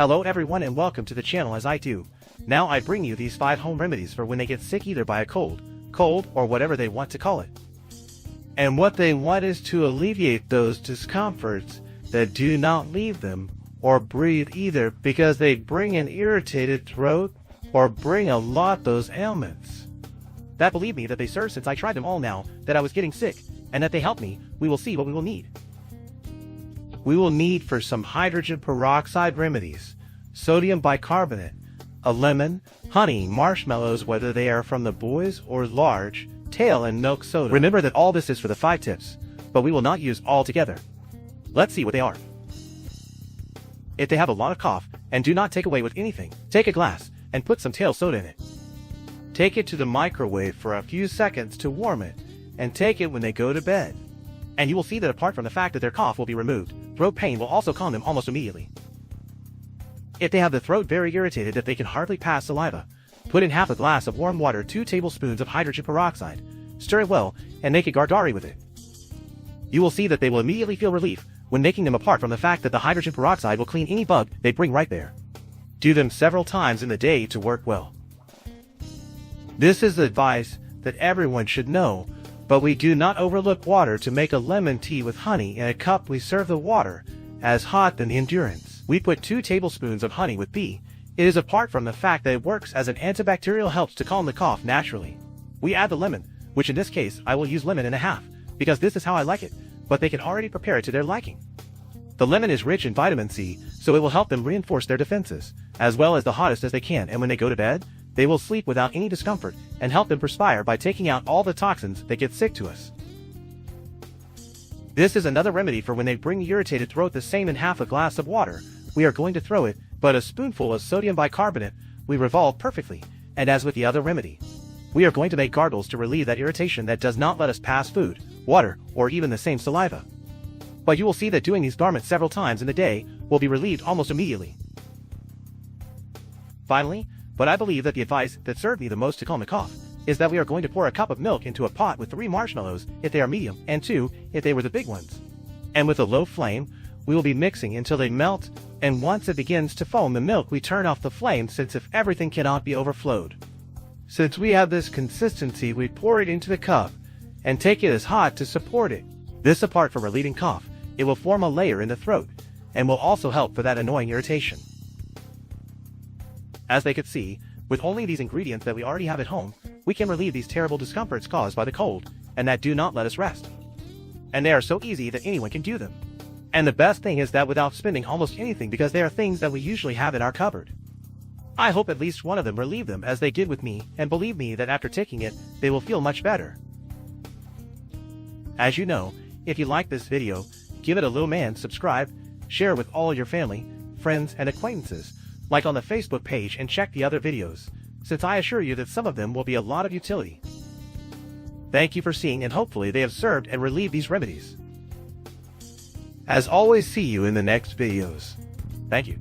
Hello everyone and welcome to the channel. As I do, now I bring you these 5 home remedies for when they get sick either by a cold, or whatever they want to call it. And what they want is to alleviate those discomforts that do not leave them or breathe either, because they bring an irritated throat or bring a lot those ailments. That, believe me, that they serve, since I tried them all now that I was getting sick, and that they help me. We will see what we will need. We will need for some hydrogen peroxide remedies, sodium bicarbonate, a lemon, honey, marshmallows, whether they are from the boys or large, tail, and milk soda. Remember that all this is for the 5 tips, but we will not use all together. Let's see what they are. If they have a lot of cough, and do not take away with anything, take a glass and put some tail soda in it. Take it to the microwave for a few seconds to warm it, and take it when they go to bed. And you will see that apart from the fact that their cough will be removed, throat pain will also calm them almost immediately. If they have the throat very irritated that they can hardly pass saliva, put in half a glass of warm water, 2 tablespoons of hydrogen peroxide, stir it well, and make a gargari with it. You will see that they will immediately feel relief when making them, apart from the fact that the hydrogen peroxide will clean any bug they bring right there. Do them several times in the day to work well. This is advice that everyone should know, but we do not overlook water. To make a lemon tea with honey in a cup, we serve the water as hot than endurance. We put 2 tablespoons of honey with tea. It is apart from the fact that it works as an antibacterial, helps to calm the cough naturally. We add the lemon, which in this case I will use lemon and a half, because this is how I like it, but they can already prepare it to their liking. The lemon is rich in vitamin C, so it will help them reinforce their defenses, as well as the hottest as they can, and when they go to bed, they will sleep without any discomfort and help them perspire by taking out all the toxins that get sick to us. This is another remedy for when they bring irritated throat. The same, in half a glass of water, we are going to throw it, but a spoonful of sodium bicarbonate. We revolve perfectly, and as with the other remedy, we are going to make gargles to relieve that irritation that does not let us pass food, water, or even the same saliva. But you will see that doing these garments several times in the day will be relieved almost immediately. Finally, but I believe that the advice that served me the most to calm the cough is that we are going to pour a cup of milk into a pot with 3 marshmallows if they are medium, and 2 if they were the big ones. And with a low flame, we will be mixing until they melt, and once it begins to foam the milk, we turn off the flame, since if everything cannot be overflowed. Since we have this consistency, we pour it into the cup and take it as hot to support it. This, apart from relieving cough, it will form a layer in the throat and will also help for that annoying irritation. As they could see, with only these ingredients that we already have at home, we can relieve these terrible discomforts caused by the cold, and that do not let us rest. And they are so easy that anyone can do them. And the best thing is that without spending almost anything, because they are things that we usually have in our cupboard. I hope at least one of them relieve them as they did with me, and believe me that after taking it, they will feel much better. As you know, if you like this video, give it a little man, subscribe, share with all your family, friends, and acquaintances, like on the Facebook page, and check the other videos, since I assure you that some of them will be a lot of utility. Thank you for seeing, and hopefully they have served and relieved these remedies. As always, see you in the next videos. Thank you.